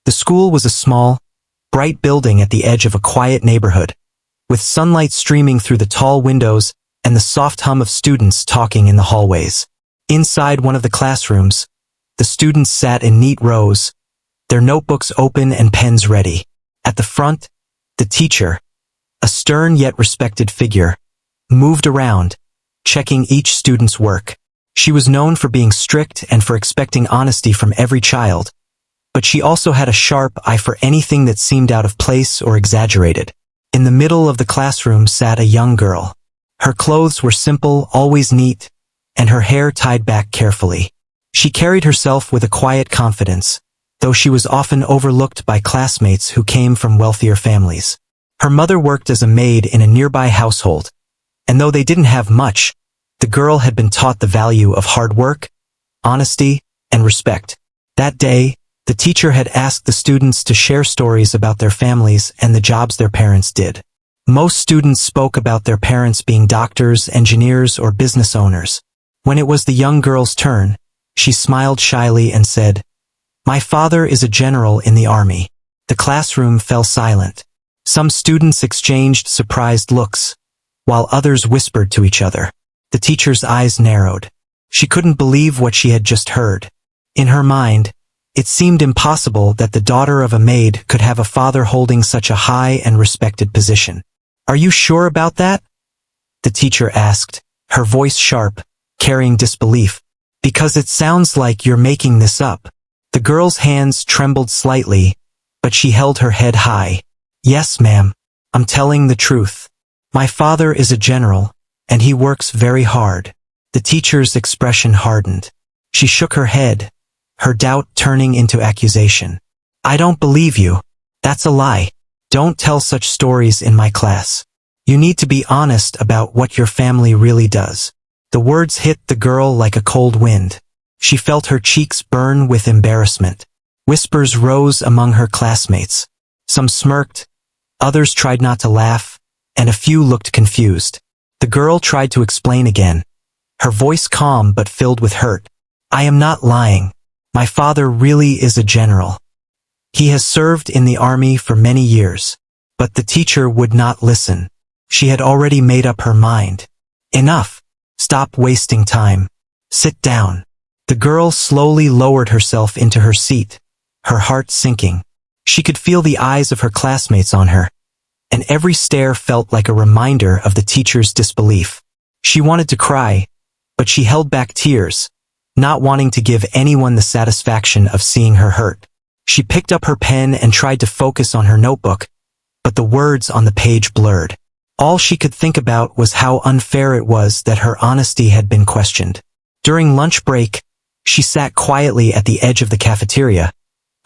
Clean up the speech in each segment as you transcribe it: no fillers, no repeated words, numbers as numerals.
The school was a small, bright building at the edge of a quiet neighborhood, with sunlight streaming through the tall windows and the soft hum of students talking in the hallways. Inside one of the classrooms, the students sat in neat rows, their notebooks open and pens ready. At the front, the teacher, a stern yet respected figure, moved around, checking each student's work. She was known for being strict and for expecting honesty from every child, but she also had a sharp eye for anything that seemed out of place or exaggerated. In the middle of the classroom sat a young girl. Her clothes were simple, always neat, and her hair tied back carefully. She carried herself with a quiet confidence, though she was often overlooked by classmates who came from wealthier families. Her mother worked as a maid in a nearby household, and though they didn't have much, the girl had been taught the value of hard work, honesty, and respect. That day, the teacher had asked the students to share stories about their families and the jobs their parents did. Most students spoke about their parents being doctors, engineers, or business owners. When it was the young girl's turn, she smiled shyly and said, "My father is a general in the army." The classroom fell silent. Some students exchanged surprised looks, while others whispered to each other. The teacher's eyes narrowed. She couldn't believe what she had just heard. In her mind, it seemed impossible that the daughter of a maid could have a father holding such a high and respected position. "Are you sure about that?" the teacher asked, her voice sharp, carrying disbelief. "Because it sounds like you're making this up." The girl's hands trembled slightly, but she held her head high. "Yes, ma'am. I'm telling the truth. My father is a general, and he works very hard." The teacher's expression hardened. She shook her head, her doubt turning into accusation. "I don't believe you. That's a lie. Don't tell such stories in my class. You need to be honest about what your family really does." The words hit the girl like a cold wind. She felt her cheeks burn with embarrassment. Whispers rose among her classmates. Some smirked, others tried not to laugh, and a few looked confused. The girl tried to explain again, her voice calm but filled with hurt. "I am not lying. My father really is a general. He has served in the army for many years." But the teacher would not listen. She had already made up her mind. "Enough. Stop wasting time. Sit down." The girl slowly lowered herself into her seat, her heart sinking. She could feel the eyes of her classmates on her, and every stare felt like a reminder of the teacher's disbelief. She wanted to cry, but she held back tears, not wanting to give anyone the satisfaction of seeing her hurt. She picked up her pen and tried to focus on her notebook, but the words on the page blurred. All she could think about was how unfair it was that her honesty had been questioned. During lunch break, she sat quietly at the edge of the cafeteria,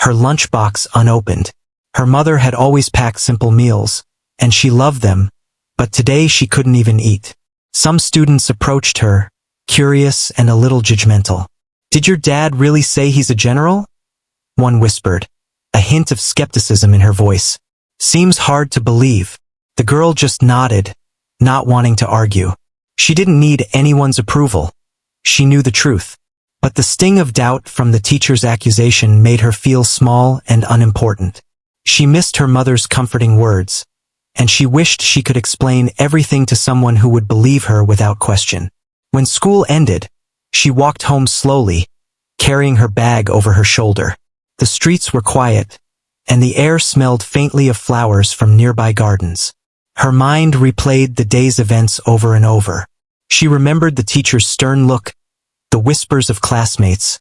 her lunchbox unopened. Her mother had always packed simple meals, and she loved them, but today she couldn't even eat. Some students approached her, curious and a little judgmental. "Did your dad really say he's a general?" one whispered, a hint of skepticism in her voice. "Seems hard to believe." The girl just nodded, not wanting to argue. She didn't need anyone's approval. She knew the truth. But the sting of doubt from the teacher's accusation made her feel small and unimportant. She missed her mother's comforting words, and she wished she could explain everything to someone who would believe her without question. When school ended, she walked home slowly, carrying her bag over her shoulder. The streets were quiet, and the air smelled faintly of flowers from nearby gardens. Her mind replayed the day's events over and over. She remembered the teacher's stern look, the whispers of classmates,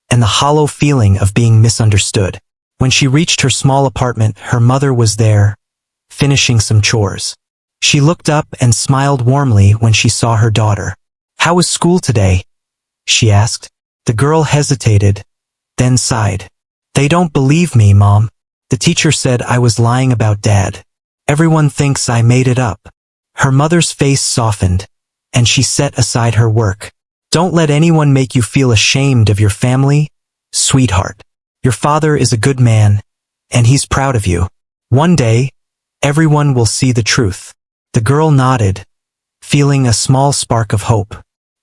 and the hollow feeling of being misunderstood. When she reached her small apartment, her mother was there, finishing some chores. She looked up and smiled warmly when she saw her daughter. "How was school today?" she asked. The girl hesitated, then sighed. "They don't believe me, Mom. The teacher said I was lying about Dad. Everyone thinks I made it up." Her mother's face softened, and she set aside her work. "Don't let anyone make you feel ashamed of your family, sweetheart. Your father is a good man, and he's proud of you. One day, everyone will see the truth." The girl nodded, feeling a small spark of hope.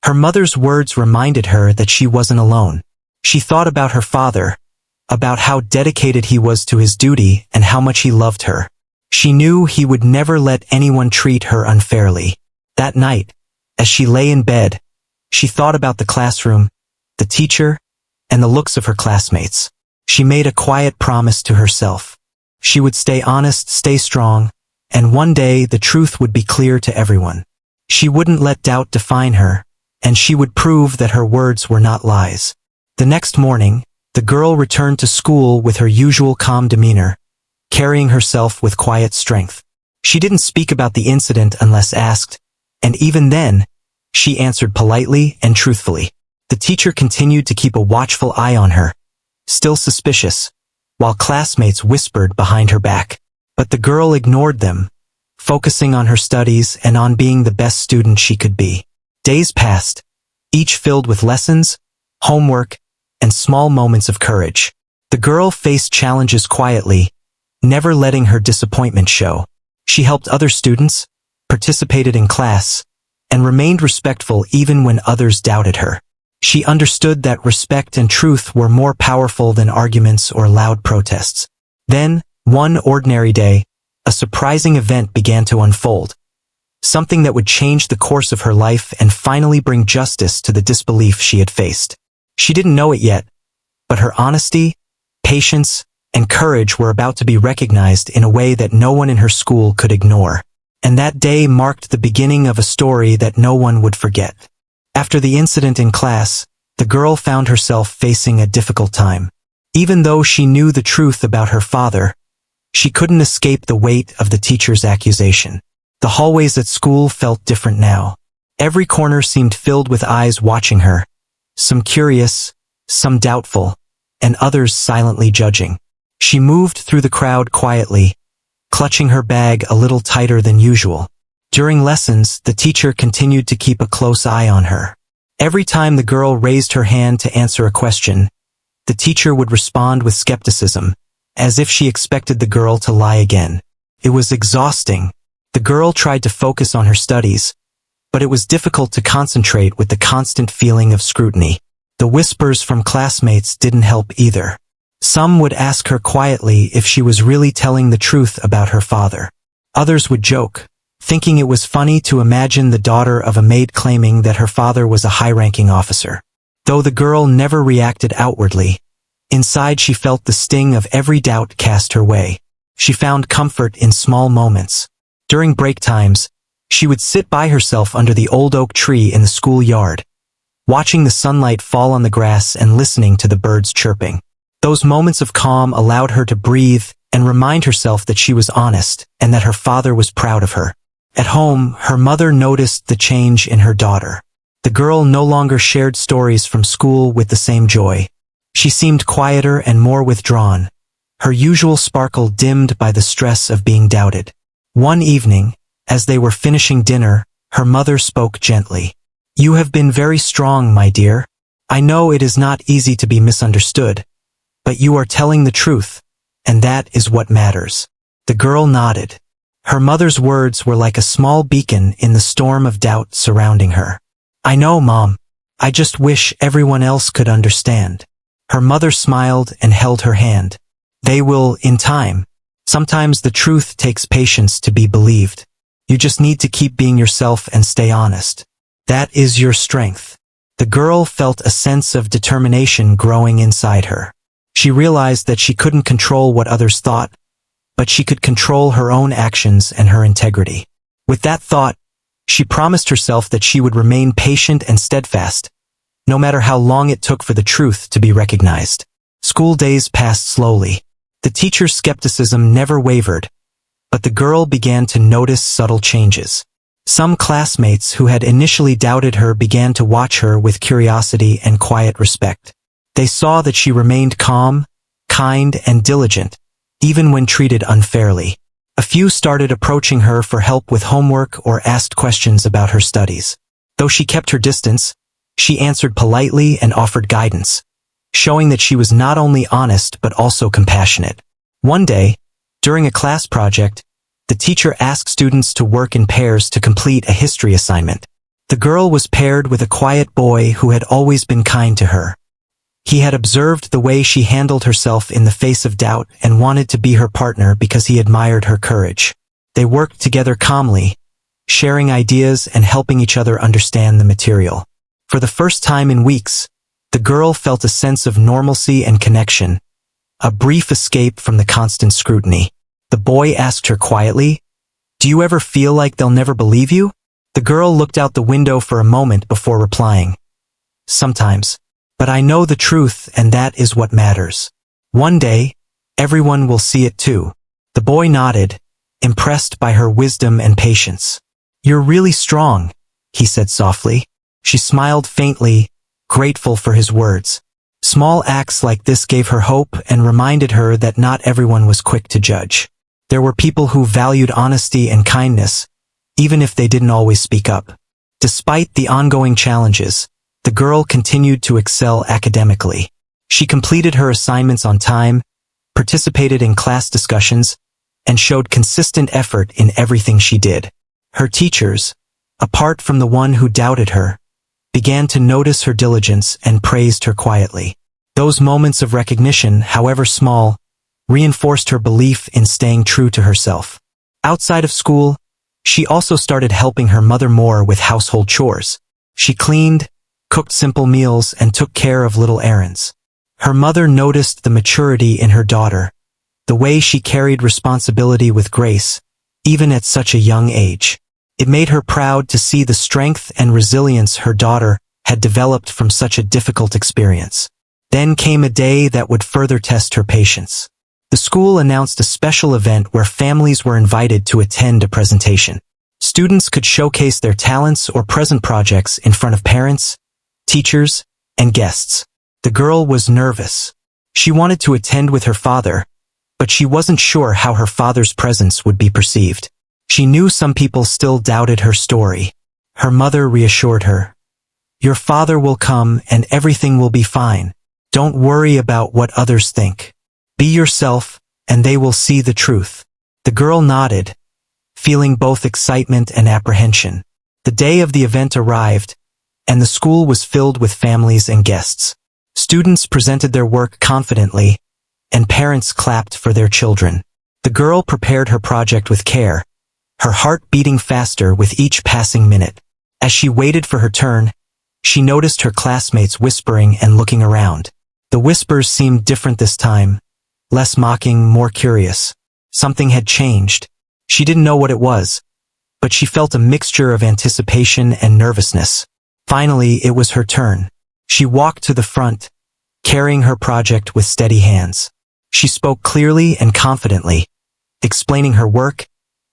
Her mother's words reminded her that she wasn't alone. She thought about her father, about how dedicated he was to his duty and how much he loved her. She knew he would never let anyone treat her unfairly. That night, as she lay in bed, she thought about the classroom, the teacher, and the looks of her classmates. She made a quiet promise to herself. She would stay honest, stay strong, and one day the truth would be clear to everyone. She wouldn't let doubt define her, and she would prove that her words were not lies. The next morning, the girl returned to school with her usual calm demeanor, carrying herself with quiet strength. She didn't speak about the incident unless asked, and even then, she answered politely and truthfully. The teacher continued to keep a watchful eye on her, still suspicious, while classmates whispered behind her back. But the girl ignored them, focusing on her studies and on being the best student she could be. Days passed, each filled with lessons, homework, and small moments of courage. The girl faced challenges quietly, never letting her disappointment show. She helped other students, participated in class, and remained respectful even when others doubted her. She understood that respect and truth were more powerful than arguments or loud protests. Then, one ordinary day, a surprising event began to unfold. Something that would change the course of her life and finally bring justice to the disbelief she had faced. She didn't know it yet, but her honesty, patience, and courage were about to be recognized in a way that no one in her school could ignore. And that day marked the beginning of a story that no one would forget. After the incident in class, the girl found herself facing a difficult time. Even though she knew the truth about her father, she couldn't escape the weight of the teacher's accusation. The hallways at school felt different now. Every corner seemed filled with eyes watching her, some curious, some doubtful, and others silently judging. She moved through the crowd quietly, clutching her bag a little tighter than usual. During lessons, the teacher continued to keep a close eye on her. Every time the girl raised her hand to answer a question, the teacher would respond with skepticism, as if she expected the girl to lie again. It was exhausting. The girl tried to focus on her studies, but it was difficult to concentrate with the constant feeling of scrutiny. The whispers from classmates didn't help either. Some would ask her quietly if she was really telling the truth about her father. Others would joke, thinking it was funny to imagine the daughter of a maid claiming that her father was a high-ranking officer. Though the girl never reacted outwardly, inside she felt the sting of every doubt cast her way. She found comfort in small moments. During break times, she would sit by herself under the old oak tree in the schoolyard, watching the sunlight fall on the grass and listening to the birds chirping. Those moments of calm allowed her to breathe and remind herself that she was honest and that her father was proud of her. At home, her mother noticed the change in her daughter. The girl no longer shared stories from school with the same joy. She seemed quieter and more withdrawn, her usual sparkle dimmed by the stress of being doubted. One evening, as they were finishing dinner, her mother spoke gently. "You have been very strong, my dear. I know it is not easy to be misunderstood, but you are telling the truth, and that is what matters." The girl nodded. Her mother's words were like a small beacon in the storm of doubt surrounding her. "I know, Mom. I just wish everyone else could understand." Her mother smiled and held her hand. "They will, in time. Sometimes the truth takes patience to be believed. You just need to keep being yourself and stay honest. That is your strength." The girl felt a sense of determination growing inside her. She realized that she couldn't control what others thought, but she could control her own actions and her integrity. With that thought, she promised herself that she would remain patient and steadfast, no matter how long it took for the truth to be recognized. School days passed slowly. The teacher's skepticism never wavered, but the girl began to notice subtle changes. Some classmates who had initially doubted her began to watch her with curiosity and quiet respect. They saw that she remained calm, kind, and diligent, even when treated unfairly. A few started approaching her for help with homework or asked questions about her studies. Though she kept her distance, she answered politely and offered guidance, showing that she was not only honest but also compassionate. One day, during a class project, the teacher asked students to work in pairs to complete a history assignment. The girl was paired with a quiet boy who had always been kind to her. He had observed the way she handled herself in the face of doubt and wanted to be her partner because he admired her courage. They worked together calmly, sharing ideas and helping each other understand the material. For the first time in weeks, the girl felt a sense of normalcy and connection, a brief escape from the constant scrutiny. The boy asked her quietly, "Do you ever feel like they'll never believe you?" The girl looked out the window for a moment before replying, "Sometimes. But I know the truth, and that is what matters. One day, everyone will see it too." The boy nodded, impressed by her wisdom and patience. "You're really strong," he said softly. She smiled faintly, grateful for his words. Small acts like this gave her hope and reminded her that not everyone was quick to judge. There were people who valued honesty and kindness, even if they didn't always speak up. Despite the ongoing challenges, the girl continued to excel academically. She completed her assignments on time, participated in class discussions, and showed consistent effort in everything she did. Her teachers, apart from the one who doubted her, began to notice her diligence and praised her quietly. Those moments of recognition, however small, reinforced her belief in staying true to herself. Outside of school, she also started helping her mother more with household chores. She cleaned, cooked simple meals, and took care of little errands. Her mother noticed the maturity in her daughter, the way she carried responsibility with grace, even at such a young age. It made her proud to see the strength and resilience her daughter had developed from such a difficult experience. Then came a day that would further test her patience. The school announced a special event where families were invited to attend a presentation. Students could showcase their talents or present projects in front of parents, teachers, and guests. The girl was nervous. She wanted to attend with her father, but she wasn't sure how her father's presence would be perceived. She knew some people still doubted her story. Her mother reassured her, "Your father will come and everything will be fine. Don't worry about what others think. Be yourself, and they will see the truth." The girl nodded, feeling both excitement and apprehension. The day of the event arrived, and the school was filled with families and guests. Students presented their work confidently, and parents clapped for their children. The girl prepared her project with care, her heart beating faster with each passing minute. As she waited for her turn, she noticed her classmates whispering and looking around. The whispers seemed different this time, less mocking, more curious. Something had changed. She didn't know what it was, but she felt a mixture of anticipation and nervousness. Finally, it was her turn. She walked to the front, carrying her project with steady hands. She spoke clearly and confidently, explaining her work,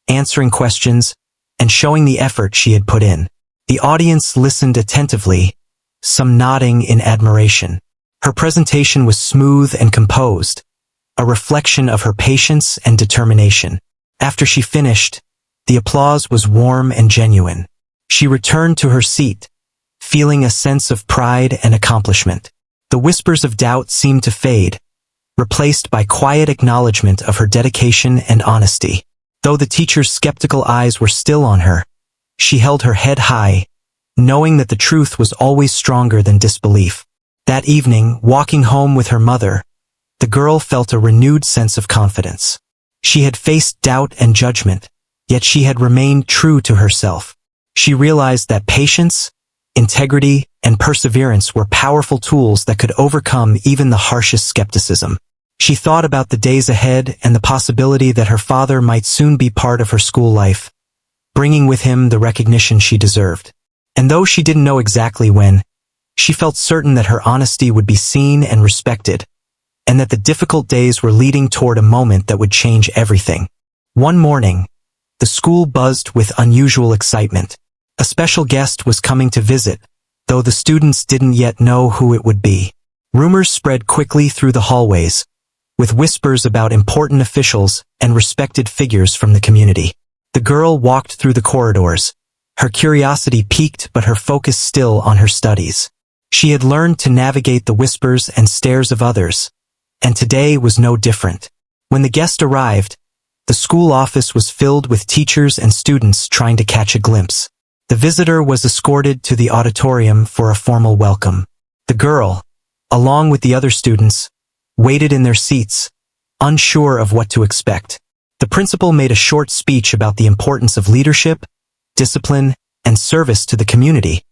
answering questions, and showing the effort she had put in. The audience listened attentively, some nodding in admiration. Her presentation was smooth and composed, a reflection of her patience and determination. After she finished, the applause was warm and genuine. She returned to her seat, feeling a sense of pride and accomplishment. The whispers of doubt seemed to fade, replaced by quiet acknowledgement of her dedication and honesty. Though the teacher's skeptical eyes were still on her, she held her head high, knowing that the truth was always stronger than disbelief. That evening, walking home with her mother, the girl felt a renewed sense of confidence. She had faced doubt and judgment, yet she had remained true to herself. She realized that patience, integrity, and perseverance were powerful tools that could overcome even the harshest skepticism. She thought about the days ahead and the possibility that her father might soon be part of her school life, bringing with him the recognition she deserved. And though she didn't know exactly when, she felt certain that her honesty would be seen and respected, and that the difficult days were leading toward a moment that would change everything. One morning, the school buzzed with unusual excitement. A special guest was coming to visit, though the students didn't yet know who it would be. Rumors spread quickly through the hallways, with whispers about important officials and respected figures from the community. The girl walked through the corridors, her curiosity piqued but her focus still on her studies. She had learned to navigate the whispers and stares of others, and today was no different. When the guest arrived, the school office was filled with teachers and students trying to catch a glimpse. The visitor was escorted to the auditorium for a formal welcome. The girl, along with the other students, waited in their seats, unsure of what to expect. The principal made a short speech about the importance of leadership, discipline, and service to the community,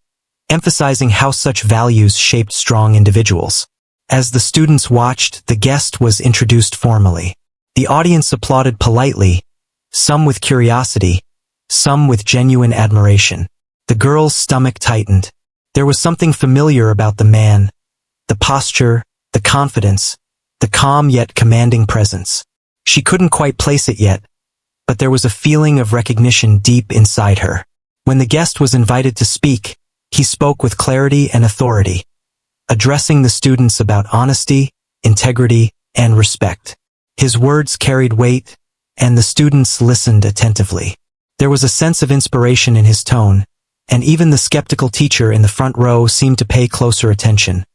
emphasizing how such values shaped strong individuals. As the students watched, the guest was introduced formally. The audience applauded politely, some with curiosity, some with genuine admiration. The girl's stomach tightened. There was something familiar about the man, the posture, the confidence, the calm yet commanding presence. She couldn't quite place it yet, but there was a feeling of recognition deep inside her. When the guest was invited to speak, he spoke with clarity and authority, addressing the students about honesty, integrity, and respect. His words carried weight, and the students listened attentively. There was a sense of inspiration in his tone, and even the skeptical teacher in the front row seemed to pay closer attention,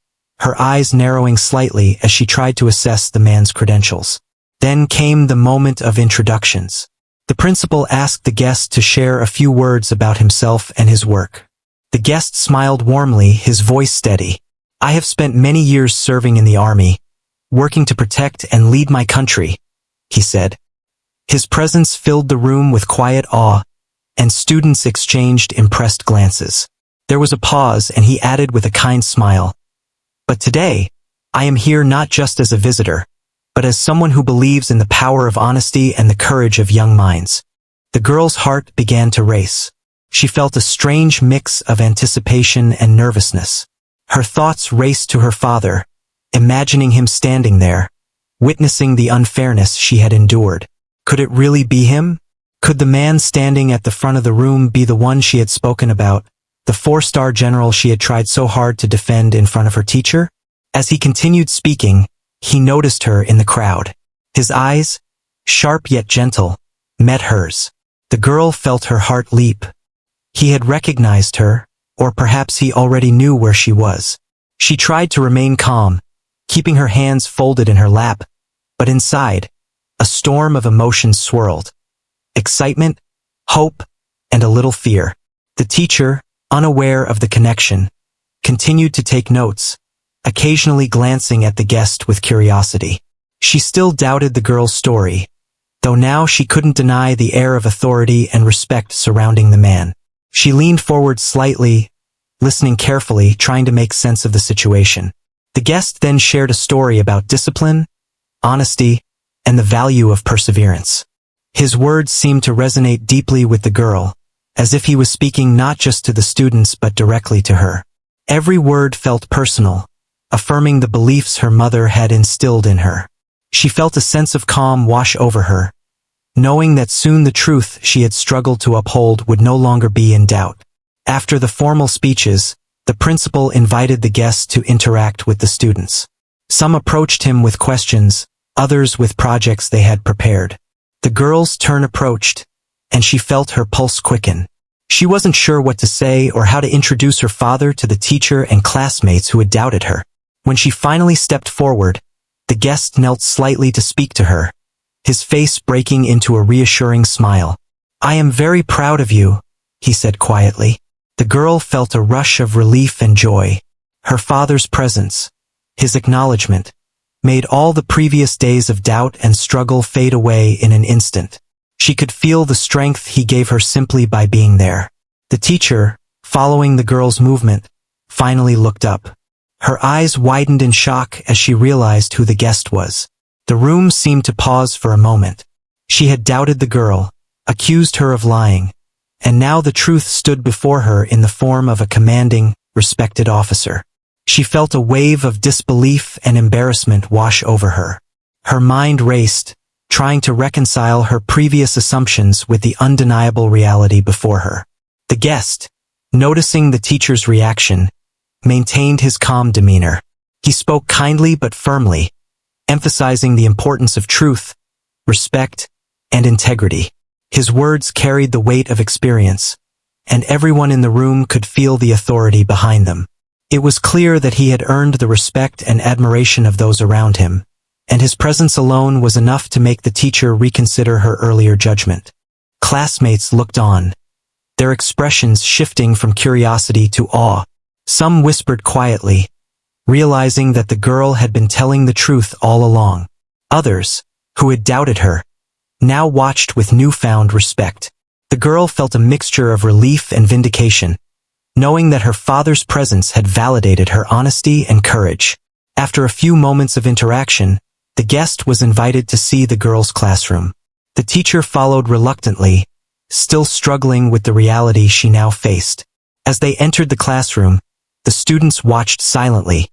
her eyes narrowing slightly as she tried to assess the man's credentials. Then came the moment of introductions. The principal asked the guest to share a few words about himself and his work. The guest smiled warmly, his voice steady. "I have spent many years serving in the army, working to protect and lead my country," he said. His presence filled the room with quiet awe, and students exchanged impressed glances. There was a pause, and he added with a kind smile, "But today, I am here not just as a visitor, but as someone who believes in the power of honesty and the courage of young minds." The girl's heart began to race. She felt a strange mix of anticipation and nervousness. Her thoughts raced to her father, imagining him standing there, witnessing the unfairness she had endured. Could it really be him? Could the man standing at the front of the room be the one she had spoken about, the 4-star general she had tried so hard to defend in front of her teacher? As he continued speaking, he noticed her in the crowd. His eyes, sharp yet gentle, met hers. The girl felt her heart leap. He had recognized her, or perhaps he already knew where she was. She tried to remain calm, keeping her hands folded in her lap, but inside, a storm of emotions swirled. Excitement, hope, and a little fear. The teacher, unaware of the connection, continued to take notes, occasionally glancing at the guest with curiosity. She still doubted the girl's story, though now she couldn't deny the air of authority and respect surrounding the man. She leaned forward slightly, listening carefully, trying to make sense of the situation. The guest then shared a story about discipline, honesty, and the value of perseverance. His words seemed to resonate deeply with the girl, as if he was speaking not just to the students but directly to her. Every word felt personal, affirming the beliefs her mother had instilled in her. She felt a sense of calm wash over her, knowing that soon the truth she had struggled to uphold would no longer be in doubt. After the formal speeches, the principal invited the guests to interact with the students. Some approached him with questions, others with projects they had prepared. The girl's turn approached, and she felt her pulse quicken. She wasn't sure what to say or how to introduce her father to the teacher and classmates who had doubted her. When she finally stepped forward, the guest knelt slightly to speak to her, his face breaking into a reassuring smile. "I am very proud of you," he said quietly. The girl felt a rush of relief and joy. Her father's presence, his acknowledgement, made all the previous days of doubt and struggle fade away in an instant. She could feel the strength he gave her simply by being there. The teacher, following the girl's movement, finally looked up. Her eyes widened in shock as she realized who the guest was. The room seemed to pause for a moment. She had doubted the girl, accused her of lying, and now the truth stood before her in the form of a commanding, respected officer. She felt a wave of disbelief and embarrassment wash over her. Her mind raced, trying to reconcile her previous assumptions with the undeniable reality before her. The guest, noticing the teacher's reaction, maintained his calm demeanor. He spoke kindly but firmly, emphasizing the importance of truth, respect, and integrity. His words carried the weight of experience, and everyone in the room could feel the authority behind them. It was clear that he had earned the respect and admiration of those around him, and his presence alone was enough to make the teacher reconsider her earlier judgment. Classmates looked on, their expressions shifting from curiosity to awe. Some whispered quietly, realizing that the girl had been telling the truth all along. Others, who had doubted her, now watched with newfound respect. The girl felt a mixture of relief and vindication, knowing that her father's presence had validated her honesty and courage. After a few moments of interaction, the guest was invited to see the girl's classroom. The teacher followed reluctantly, still struggling with the reality she now faced. As they entered the classroom, the students watched silently,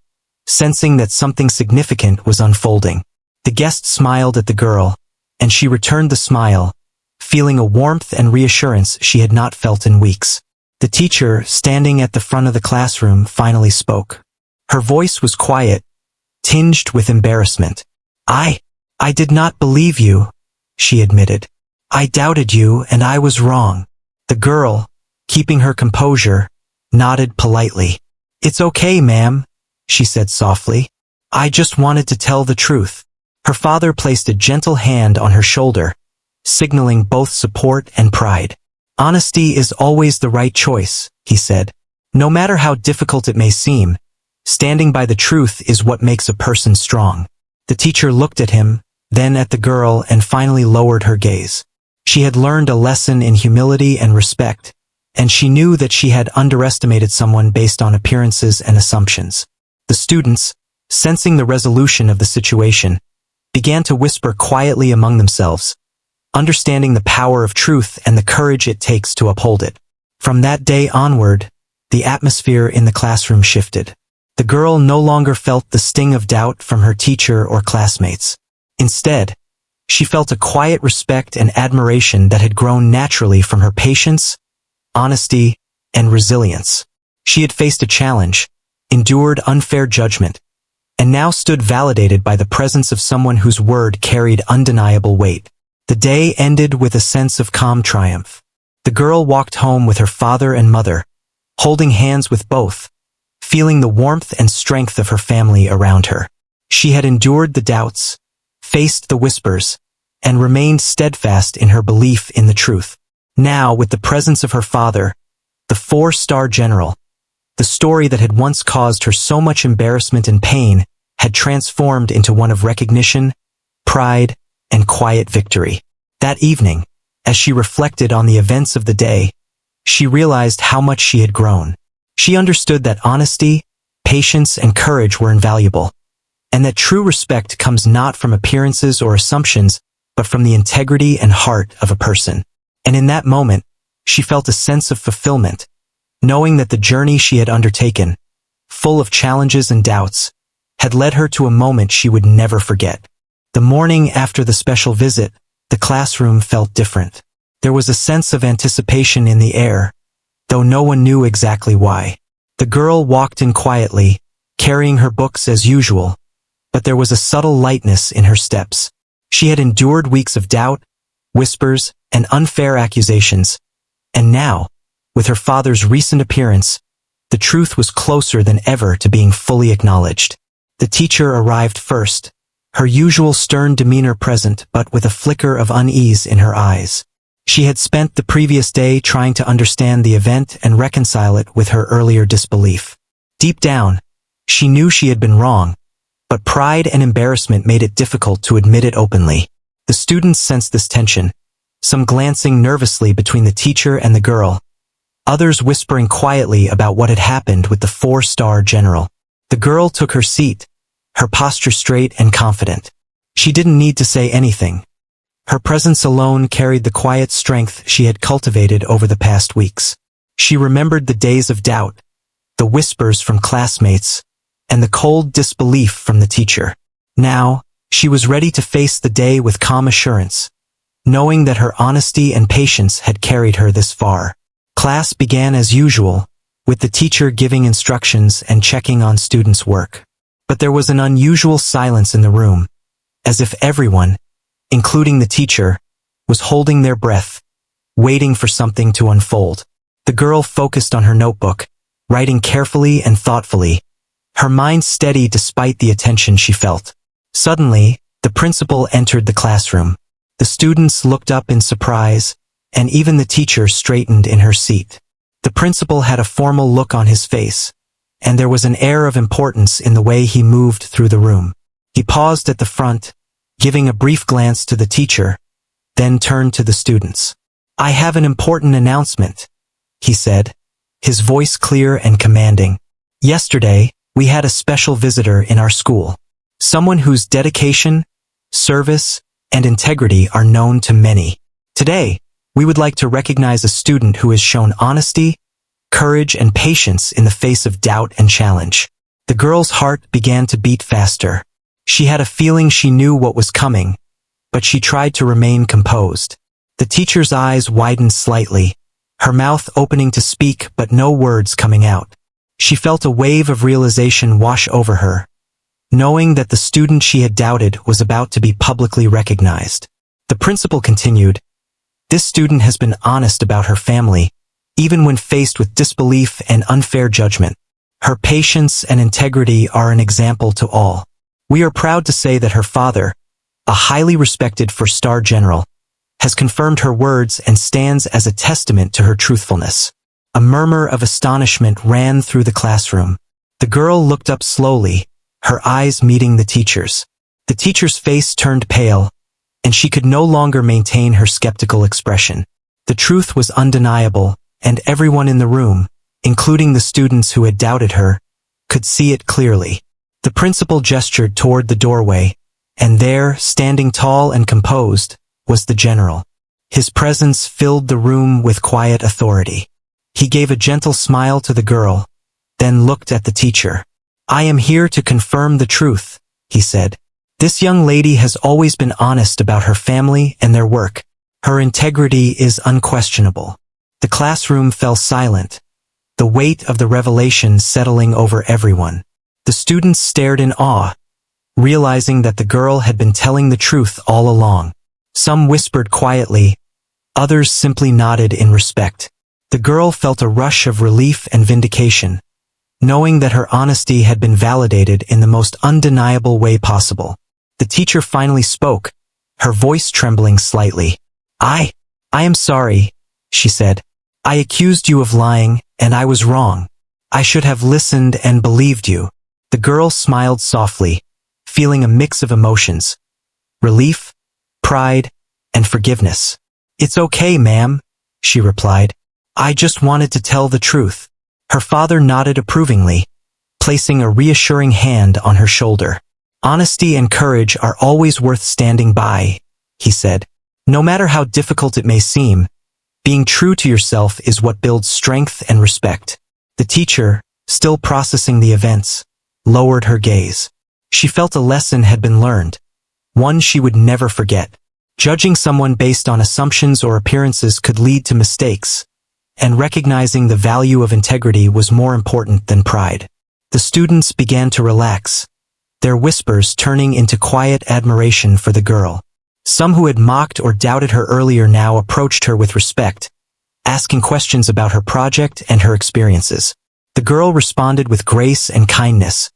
sensing that something significant was unfolding. The guest smiled at the girl, and she returned the smile, feeling a warmth and reassurance she had not felt in weeks. The teacher, standing at the front of the classroom, finally spoke. Her voice was quiet, tinged with embarrassment. I did not believe you, she admitted. I doubted you and I was wrong. The girl, keeping her composure, nodded politely. It's okay, ma'am, she said softly. I just wanted to tell the truth. Her father placed a gentle hand on her shoulder, signaling both support and pride. Honesty is always the right choice, he said. No matter how difficult it may seem, standing by the truth is what makes a person strong. The teacher looked at him, then at the girl, and finally lowered her gaze. She had learned a lesson in humility and respect, and she knew that she had underestimated someone based on appearances and assumptions. The students, sensing the resolution of the situation, began to whisper quietly among themselves, understanding the power of truth and the courage it takes to uphold it. From that day onward, the atmosphere in the classroom shifted. The girl no longer felt the sting of doubt from her teacher or classmates. Instead, she felt a quiet respect and admiration that had grown naturally from her patience, honesty, and resilience. She had faced a challenge, endured unfair judgment, and now stood validated by the presence of someone whose word carried undeniable weight. The day ended with a sense of calm triumph. The girl walked home with her father and mother, holding hands with both, feeling the warmth and strength of her family around her. She had endured the doubts, faced the whispers, and remained steadfast in her belief in the truth. Now, with the presence of her father, the 4-star general, the story that had once caused her so much embarrassment and pain had transformed into one of recognition, pride, and quiet victory. That evening, as she reflected on the events of the day, she realized how much she had grown. She understood that honesty, patience, and courage were invaluable, and that true respect comes not from appearances or assumptions, but from the integrity and heart of a person. And in that moment, she felt a sense of fulfillment, knowing that the journey she had undertaken, full of challenges and doubts, had led her to a moment she would never forget. The morning after the special visit, the classroom felt different. There was a sense of anticipation in the air, though no one knew exactly why. The girl walked in quietly, carrying her books as usual, but there was a subtle lightness in her steps. She had endured weeks of doubt, whispers, and unfair accusations, and now, with her father's recent appearance, the truth was closer than ever to being fully acknowledged. The teacher arrived first, her usual stern demeanor present but with a flicker of unease in her eyes. She had spent the previous day trying to understand the event and reconcile it with her earlier disbelief. Deep down, she knew she had been wrong, but pride and embarrassment made it difficult to admit it openly. The students sensed this tension, some glancing nervously between the teacher and the girl, others whispering quietly about what had happened with the 4-star general. The girl took her seat, her posture straight and confident. She didn't need to say anything. Her presence alone carried the quiet strength she had cultivated over the past weeks. She remembered the days of doubt, the whispers from classmates, and the cold disbelief from the teacher. Now, she was ready to face the day with calm assurance, knowing that her honesty and patience had carried her this far. Class began as usual, with the teacher giving instructions and checking on students' work. But there was an unusual silence in the room, as if everyone, including the teacher, was holding their breath, waiting for something to unfold. The girl focused on her notebook, writing carefully and thoughtfully, her mind steady despite the attention she felt. Suddenly, the principal entered the classroom. The students looked up in surprise, and even the teacher straightened in her seat. The principal had a formal look on his face, and there was an air of importance in the way he moved through the room. He paused at the front, giving a brief glance to the teacher, then turned to the students. "I have an important announcement," he said, his voice clear and commanding. "Yesterday, we had a special visitor in our school. Someone whose dedication, service, and integrity are known to many. Today, we would like to recognize a student who has shown honesty, courage, and patience in the face of doubt and challenge." The girl's heart began to beat faster. She had a feeling she knew what was coming, but she tried to remain composed. The teacher's eyes widened slightly, her mouth opening to speak but no words coming out. She felt a wave of realization wash over her, knowing that the student she had doubted was about to be publicly recognized. The principal continued, "This student has been honest about her family, even when faced with disbelief and unfair judgment. Her patience and integrity are an example to all. We are proud to say that her father, a highly respected four-star general, has confirmed her words and stands as a testament to her truthfulness." A murmur of astonishment ran through the classroom. The girl looked up slowly, her eyes meeting the teacher's. The teacher's face turned pale, and she could no longer maintain her skeptical expression. The truth was undeniable, and everyone in the room, including the students who had doubted her, could see it clearly. The principal gestured toward the doorway, and there, standing tall and composed, was the general. His presence filled the room with quiet authority. He gave a gentle smile to the girl, then looked at the teacher. "I am here to confirm the truth," he said. "This young lady has always been honest about her family and their work. Her integrity is unquestionable." The classroom fell silent, the weight of the revelation settling over everyone. The students stared in awe, realizing that the girl had been telling the truth all along. Some whispered quietly, others simply nodded in respect. The girl felt a rush of relief and vindication, knowing that her honesty had been validated in the most undeniable way possible. The teacher finally spoke, her voice trembling slightly. I am sorry," she said. "I accused you of lying, and I was wrong. I should have listened and believed you." The girl smiled softly, feeling a mix of emotions: relief, pride, and forgiveness. "It's okay, ma'am," she replied. "I just wanted to tell the truth." Her father nodded approvingly, placing a reassuring hand on her shoulder. "Honesty and courage are always worth standing by," he said. "No matter how difficult it may seem, being true to yourself is what builds strength and respect." The teacher, still processing the events, lowered her gaze. She felt a lesson had been learned, one she would never forget. Judging someone based on assumptions or appearances could lead to mistakes, and recognizing the value of integrity was more important than pride. The students began to relax, their whispers turning into quiet admiration for the girl. Some who had mocked or doubted her earlier now approached her with respect, asking questions about her project and her experiences. The girl responded with grace and kindness,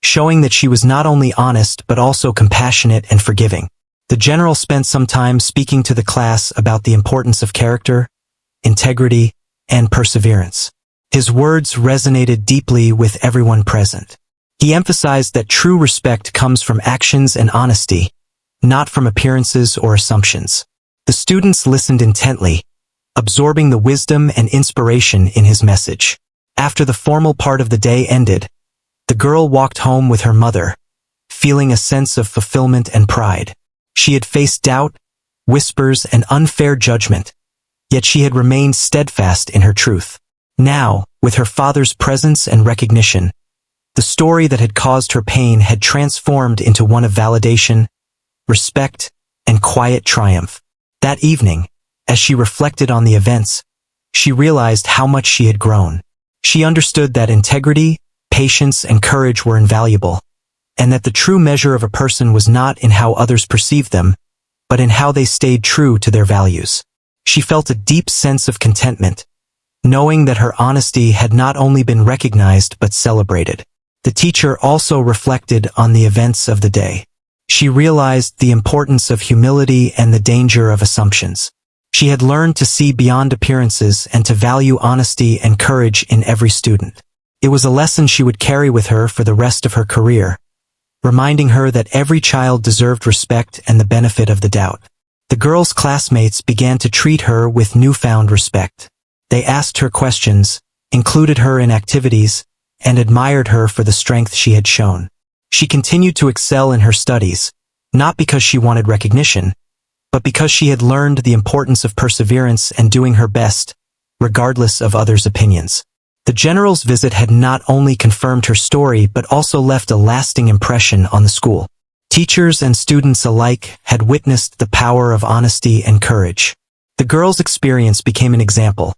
showing that she was not only honest but also compassionate and forgiving. The general spent some time speaking to the class about the importance of character, integrity, and perseverance. His words resonated deeply with everyone present. He emphasized that true respect comes from actions and honesty, not from appearances or assumptions. The students listened intently, absorbing the wisdom and inspiration in his message. After the formal part of the day ended, the girl walked home with her mother, feeling a sense of fulfillment and pride. She had faced doubt, whispers, and unfair judgment, yet she had remained steadfast in her truth. Now, with her father's presence and recognition, the story that had caused her pain had transformed into one of validation, respect, and quiet triumph. That evening, as she reflected on the events, she realized how much she had grown. She understood that integrity, patience, and courage were invaluable, and that the true measure of a person was not in how others perceived them, but in how they stayed true to their values. She felt a deep sense of contentment, knowing that her honesty had not only been recognized but celebrated. The teacher also reflected on the events of the day. She realized the importance of humility and the danger of assumptions. She had learned to see beyond appearances and to value honesty and courage in every student. It was a lesson she would carry with her for the rest of her career, reminding her that every child deserved respect and the benefit of the doubt. The girl's classmates began to treat her with newfound respect. They asked her questions, included her in activities, and admired her for the strength she had shown. She continued to excel in her studies, not because she wanted recognition, but because she had learned the importance of perseverance and doing her best, regardless of others' opinions. The general's visit had not only confirmed her story but also left a lasting impression on the school. Teachers and students alike had witnessed the power of honesty and courage. The girl's experience became an example,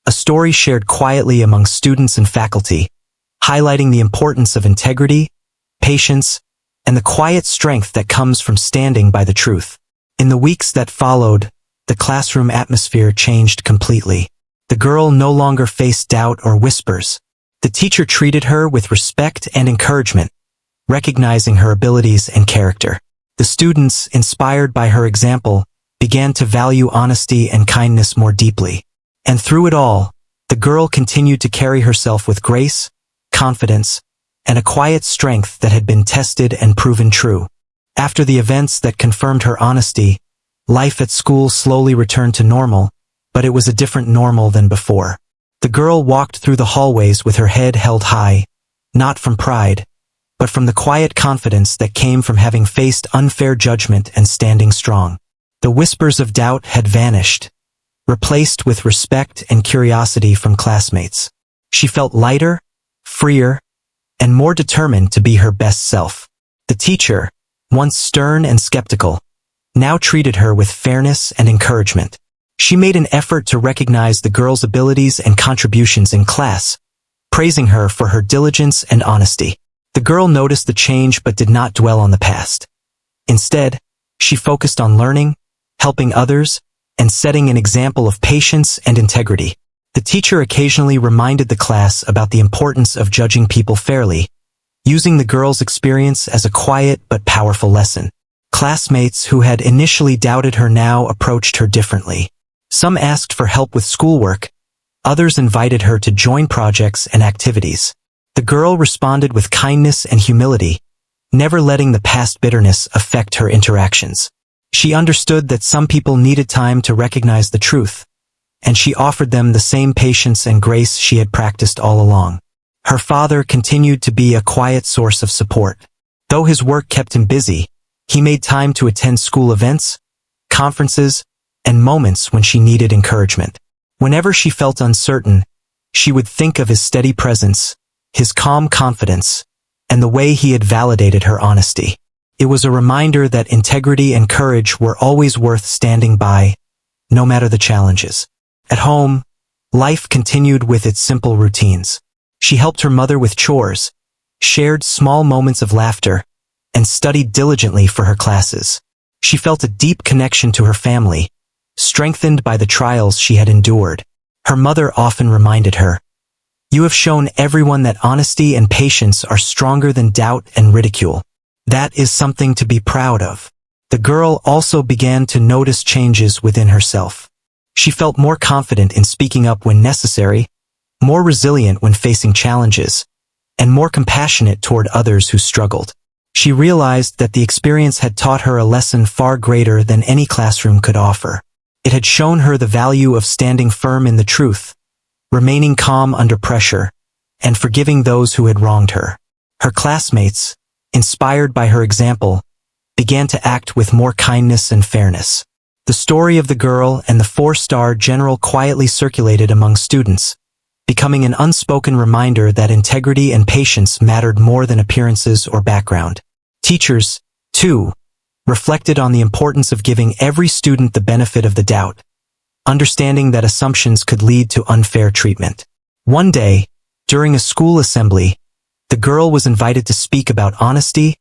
a story shared quietly among students and faculty, highlighting the importance of integrity, patience, and the quiet strength that comes from standing by the truth. In the weeks that followed, the classroom atmosphere changed completely. The girl no longer faced doubt or whispers. The teacher treated her with respect and encouragement, recognizing her abilities and character. The students, inspired by her example, began to value honesty and kindness more deeply. And through it all, the girl continued to carry herself with grace, confidence, and a quiet strength that had been tested and proven true. After the events that confirmed her honesty, life at school slowly returned to normal, but it was a different normal than before. The girl walked through the hallways with her head held high, not from pride, but from the quiet confidence that came from having faced unfair judgment and standing strong. The whispers of doubt had vanished, replaced with respect and curiosity from classmates. She felt lighter, freer, and more determined to be her best self. The teacher, once stern and skeptical, now treated her with fairness and encouragement. She made an effort to recognize the girl's abilities and contributions in class, praising her for her diligence and honesty. The girl noticed the change but did not dwell on the past. Instead, she focused on learning, helping others, and setting an example of patience and integrity. The teacher occasionally reminded the class about the importance of judging people fairly, using the girl's experience as a quiet but powerful lesson. Classmates who had initially doubted her now approached her differently. Some asked for help with schoolwork, others invited her to join projects and activities. The girl responded with kindness and humility, never letting the past bitterness affect her interactions. She understood that some people needed time to recognize the truth, and she offered them the same patience and grace she had practiced all along. Her father continued to be a quiet source of support. Though his work kept him busy, he made time to attend school events, conferences, and moments when she needed encouragement. Whenever she felt uncertain, she would think of his steady presence, his calm confidence, and the way he had validated her honesty. It was a reminder that integrity and courage were always worth standing by, no matter the challenges. At home, life continued with its simple routines. She helped her mother with chores, shared small moments of laughter, and studied diligently for her classes. She felt a deep connection to her family, strengthened by the trials she had endured. Her mother often reminded her, "You have shown everyone that honesty and patience are stronger than doubt and ridicule. That is something to be proud of." The girl also began to notice changes within herself. She felt more confident in speaking up when necessary, more resilient when facing challenges, and more compassionate toward others who struggled. She realized that the experience had taught her a lesson far greater than any classroom could offer. It had shown her the value of standing firm in the truth, remaining calm under pressure, and forgiving those who had wronged her. Her classmates, inspired by her example, began to act with more kindness and fairness. The story of the girl and the 4-star general quietly circulated among students, becoming an unspoken reminder that integrity and patience mattered more than appearances or background. Teachers, too, reflected on the importance of giving every student the benefit of the doubt, understanding that assumptions could lead to unfair treatment. One day, during a school assembly, the girl was invited to speak about honesty,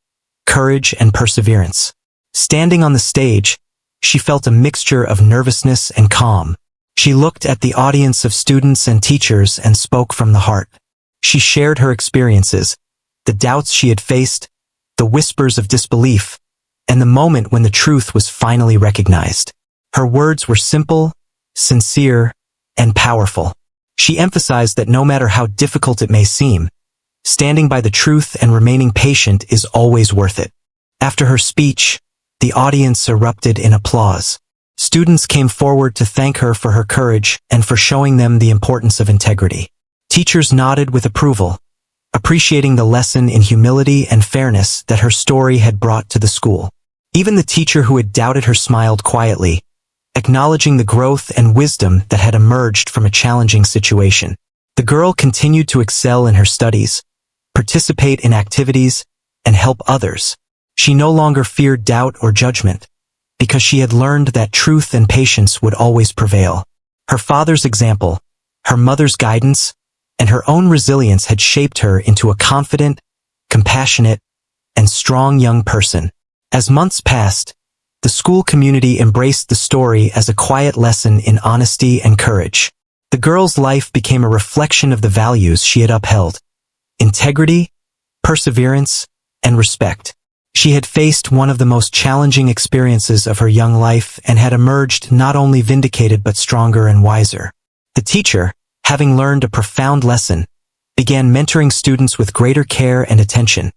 courage, and perseverance. Standing on the stage, she felt a mixture of nervousness and calm. She looked at the audience of students and teachers and spoke from the heart. She shared her experiences, the doubts she had faced, the whispers of disbelief, and the moment when the truth was finally recognized. Her words were simple, sincere, and powerful. She emphasized that no matter how difficult it may seem, standing by the truth and remaining patient is always worth it. After her speech, the audience erupted in applause. Students came forward to thank her for her courage and for showing them the importance of integrity. Teachers nodded with approval, appreciating the lesson in humility and fairness that her story had brought to the school. Even the teacher who had doubted her smiled quietly, acknowledging the growth and wisdom that had emerged from a challenging situation. The girl continued to excel in her studies, participate in activities, and help others. She no longer feared doubt or judgment, because she had learned that truth and patience would always prevail. Her father's example, her mother's guidance, and her own resilience had shaped her into a confident, compassionate, and strong young person. As months passed, the school community embraced the story as a quiet lesson in honesty and courage. The girl's life became a reflection of the values she had upheld: integrity, perseverance, and respect. She had faced one of the most challenging experiences of her young life and had emerged not only vindicated but stronger and wiser. The teacher, having learned a profound lesson, began mentoring students with greater care and attention,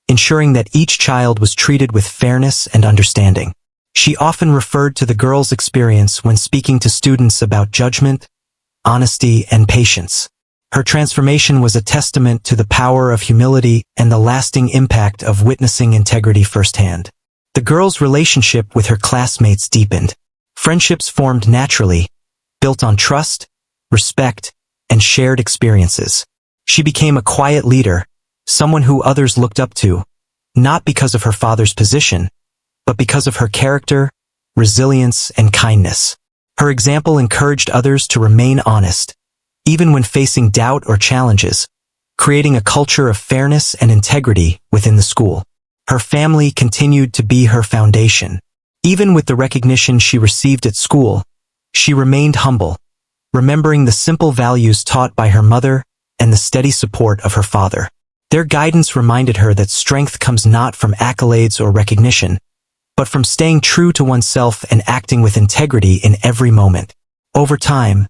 ensuring that each child was treated with fairness and understanding. She often referred to the girl's experience when speaking to students about judgment, honesty, and patience. Her transformation was a testament to the power of humility and the lasting impact of witnessing integrity firsthand. The girl's relationship with her classmates deepened. Friendships formed naturally, built on trust, respect, and shared experiences. She became a quiet leader, someone who others looked up to, not because of her father's position, but because of her character, resilience, and kindness. Her example encouraged others to remain honest, even when facing doubt or challenges, creating a culture of fairness and integrity within the school. Her family continued to be her foundation. Even with the recognition she received at school, she remained humble, remembering the simple values taught by her mother and the steady support of her father. Their guidance reminded her that strength comes not from accolades or recognition, but from staying true to oneself and acting with integrity in every moment. Over time,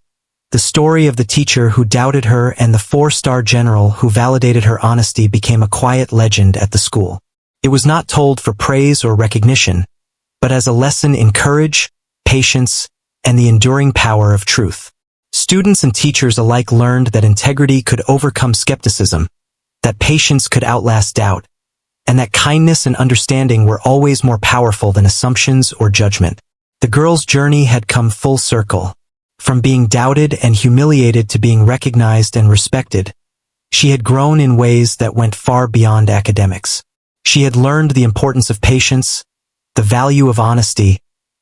the story of the teacher who doubted her and the 4-star general who validated her honesty became a quiet legend at the school. It was not told for praise or recognition, but as a lesson in courage, patience, and the enduring power of truth. Students and teachers alike learned that integrity could overcome skepticism, that patience could outlast doubt, and that kindness and understanding were always more powerful than assumptions or judgment. The girl's journey had come full circle. From being doubted and humiliated to being recognized and respected, she had grown in ways that went far beyond academics. She had learned the importance of patience, the value of honesty,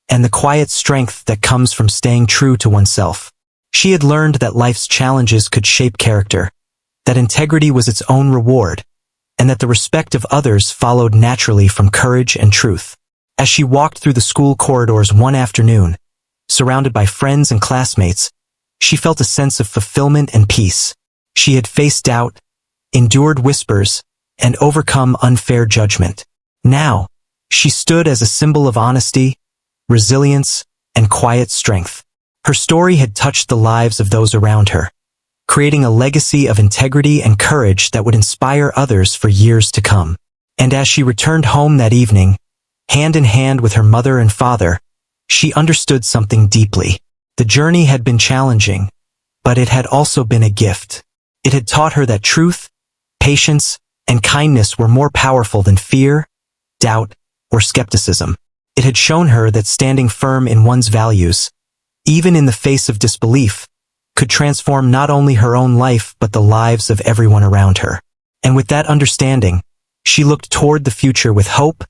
and the quiet strength that comes from staying true to oneself. She had learned that life's challenges could shape character, that integrity was its own reward, and that the respect of others followed naturally from courage and truth. As she walked through the school corridors one afternoon, surrounded by friends and classmates, she felt a sense of fulfillment and peace. She had faced doubt, endured whispers, and overcome unfair judgment. Now, she stood as a symbol of honesty, resilience, and quiet strength. Her story had touched the lives of those around her, creating a legacy of integrity and courage that would inspire others for years to come. And as she returned home that evening, hand in hand with her mother and father, she understood something deeply. The journey had been challenging, but it had also been a gift. It had taught her that truth, patience, and kindness were more powerful than fear, doubt, or skepticism. It had shown her that standing firm in one's values, even in the face of disbelief, could transform not only her own life but the lives of everyone around her. And with that understanding, she looked toward the future with hope,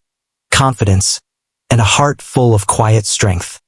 confidence, and a heart full of quiet strength.